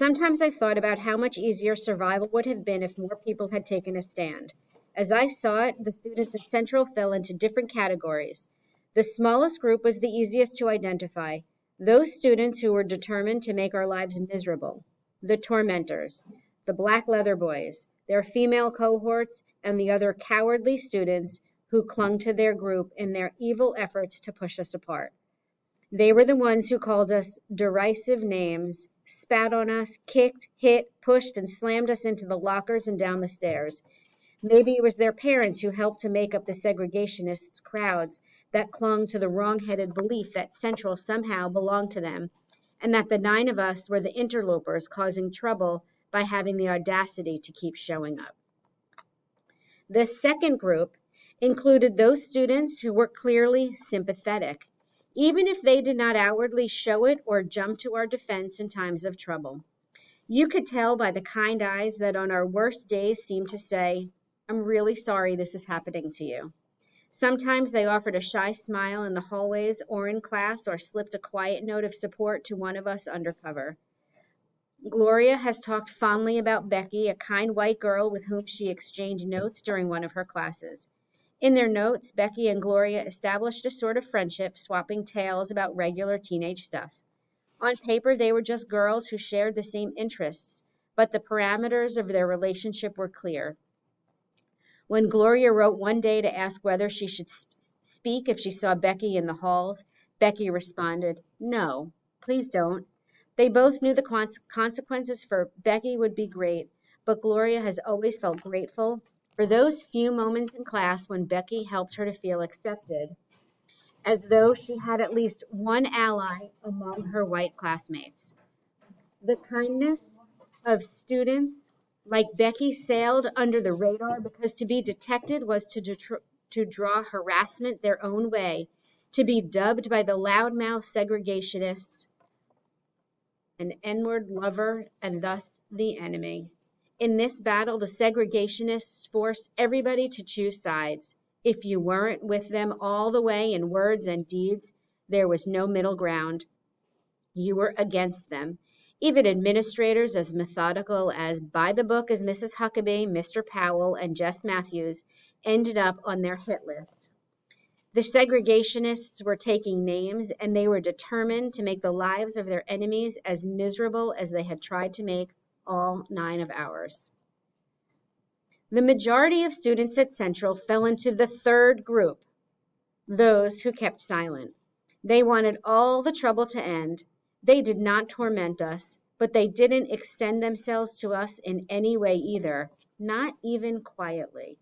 Sometimes I've thought about how much easier survival would have been if more people had taken a stand. As I saw it, the students at Central fell into different categories. The smallest group was the easiest to identify, those students who were determined to make our lives miserable, the tormentors, the black leather boys, their female cohorts, and the other cowardly students who clung to their group in their evil efforts to push us apart. They were the ones who called us derisive names, spat on us, kicked, hit, pushed, and slammed us into the lockers and down the stairs. Maybe it was their parents who helped to make up the segregationists' crowds that clung to the wrong-headed belief that Central somehow belonged to them, and that the 9 of us were the interlopers causing trouble by having the audacity to keep showing up. The second group included those students who were clearly sympathetic, even if they did not outwardly show it or jump to our defense in times of trouble. You could tell by the kind eyes that on our worst days seemed to say, "I'm really sorry this is happening to you." Sometimes they offered a shy smile in the hallways or in class, or slipped a quiet note of support to one of us undercover. Gloria has talked fondly about Becky, a kind white girl with whom she exchanged notes during one of her classes. In their notes, Becky and Gloria established a sort of friendship, swapping tales about regular teenage stuff. On paper, they were just girls who shared the same interests, but the parameters of their relationship were clear. When Gloria wrote one day to ask whether she should speak if she saw Becky in the halls, Becky responded, "No, please don't." They both knew the consequences for Becky would be great, but Gloria has always felt grateful for those few moments in class when Becky helped her to feel accepted, as though she had at least one ally among her white classmates. The kindness of students like Becky sailed under the radar because to be detected was to draw harassment their own way, to be dubbed by the loudmouth segregationists an N-word lover and thus the enemy. In this battle, the segregationists forced everybody to choose sides. If you weren't with them all the way in words and deeds, there was no middle ground. You were against them. Even administrators as methodical as by the book as Mrs. Huckabee, Mr. Powell, and Jess Matthews ended up on their hit list. The segregationists were taking names, and they were determined to make the lives of their enemies as miserable as they had tried to make all 9 of ours. The majority of students at Central fell into the third group, those who kept silent. They wanted all the trouble to end. They did not torment us, but they didn't extend themselves to us in any way either, not even quietly.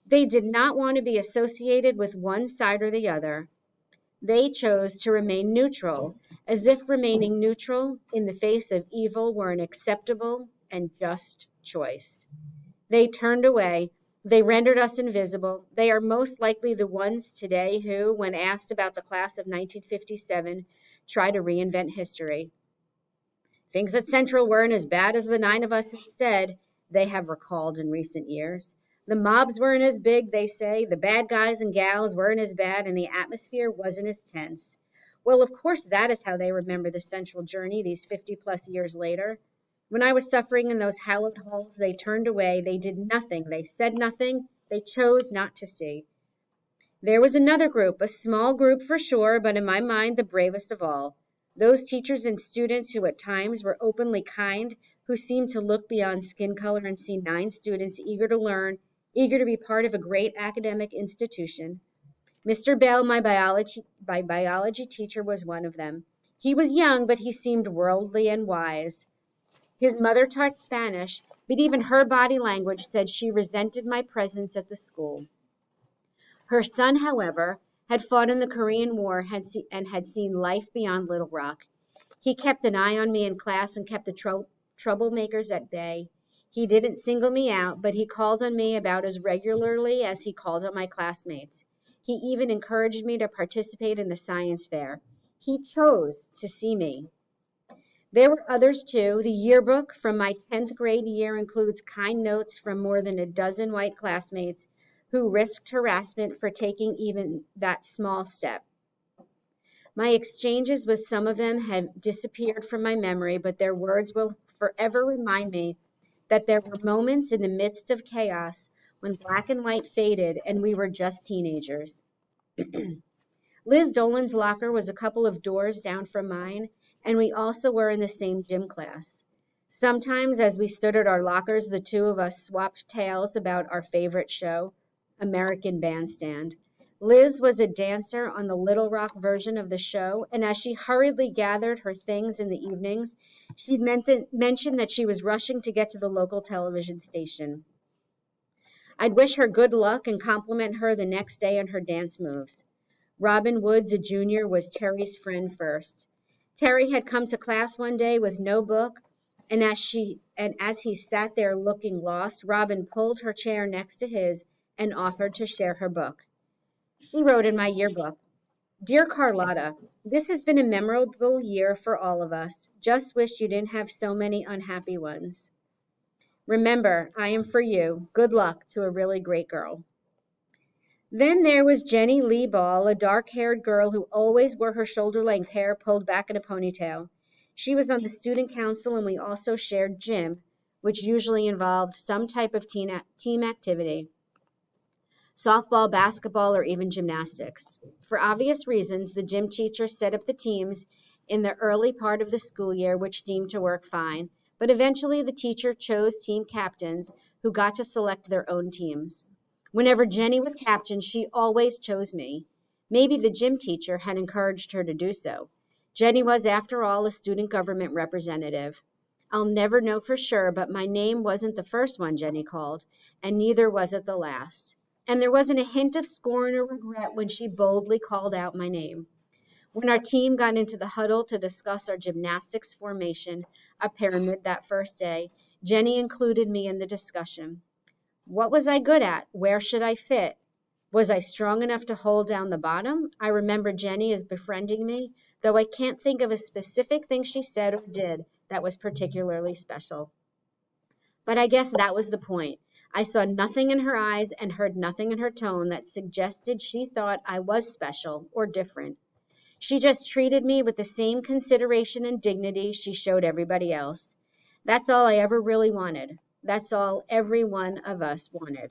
They did not want to be associated with one side or the other. They chose to remain neutral, as if remaining neutral in the face of evil were an acceptable and just choice. They turned away. They rendered us invisible. They are most likely the ones today who, when asked about the class of 1957, try to reinvent history. Things at Central weren't as bad as the 9 of us had said, they have recalled in recent years. The mobs weren't as big, they say, the bad guys and gals weren't as bad, and the atmosphere wasn't as tense. Well, of course, that is how they remember the Central journey these 50-plus years later. When I was suffering in those hallowed halls, they turned away, they did nothing, they said nothing, they chose not to see. There was another group, a small group for sure, but in my mind the bravest of all. Those teachers and students who at times were openly kind, who seemed to look beyond skin color and see 9 students eager to learn, eager to be part of a great academic institution. Mr. Bell, my biology teacher, was one of them. He was young, but he seemed worldly and wise. His mother taught Spanish, but even her body language said she resented my presence at the school. Her son, however, had fought in the Korean War and had seen life beyond Little Rock. He kept an eye on me in class and kept the troublemakers at bay. He didn't single me out, but he called on me about as regularly as he called on my classmates. He even encouraged me to participate in the science fair. He chose to see me. There were others too. The yearbook from my 10th grade year includes kind notes from more than a dozen white classmates who risked harassment for taking even that small step. My exchanges with some of them had disappeared from my memory, but their words will forever remind me that there were moments in the midst of chaos when black and white faded and we were just teenagers. Liz Dolan's locker was a couple of doors down from mine, and we also were in the same gym class. Sometimes, as we stood at our lockers, the two of us swapped tales about our favorite show, American Bandstand. Liz was a dancer on the Little Rock version of the show, and as she hurriedly gathered her things in the evenings, she'd mentioned that she was rushing to get to the local television station. I'd wish her good luck and compliment her the next day on her dance moves. Robin Woods, a junior, was Terry's friend first. Terry had come to class one day with no book, and as he sat there looking lost, Robin pulled her chair next to his and offered to share her book. She wrote in my yearbook, "Dear Carlotta, this has been a memorable year for all of us. Just wish you didn't have so many unhappy ones. Remember, I am for you. Good luck to a really great girl." Then there was Jenny Lee Ball, a dark-haired girl who always wore her shoulder-length hair pulled back in a ponytail. She was on the student council, and we also shared gym, which usually involved some type of team activity. Softball, basketball, or even gymnastics. For obvious reasons, the gym teacher set up the teams in the early part of the school year, which seemed to work fine. But eventually the teacher chose team captains who got to select their own teams. Whenever Jenny was captain, she always chose me. Maybe the gym teacher had encouraged her to do so. Jenny was, after all, a student government representative. I'll never know for sure, but my name wasn't the first one Jenny called, and neither was it the last. And there wasn't a hint of scorn or regret when she boldly called out my name. When our team got into the huddle to discuss our gymnastics formation, a pyramid that first day, Jenny included me in the discussion. What was I good at? Where should I fit? Was I strong enough to hold down the bottom? I remember Jenny as befriending me, though I can't think of a specific thing she said or did that was particularly special. But I guess that was the point. I saw nothing in her eyes and heard nothing in her tone that suggested she thought I was special or different. She just treated me with the same consideration and dignity she showed everybody else. That's all I ever really wanted. That's all every one of us wanted.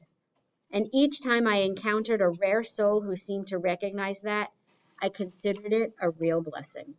And each time I encountered a rare soul who seemed to recognize that, I considered it a real blessing.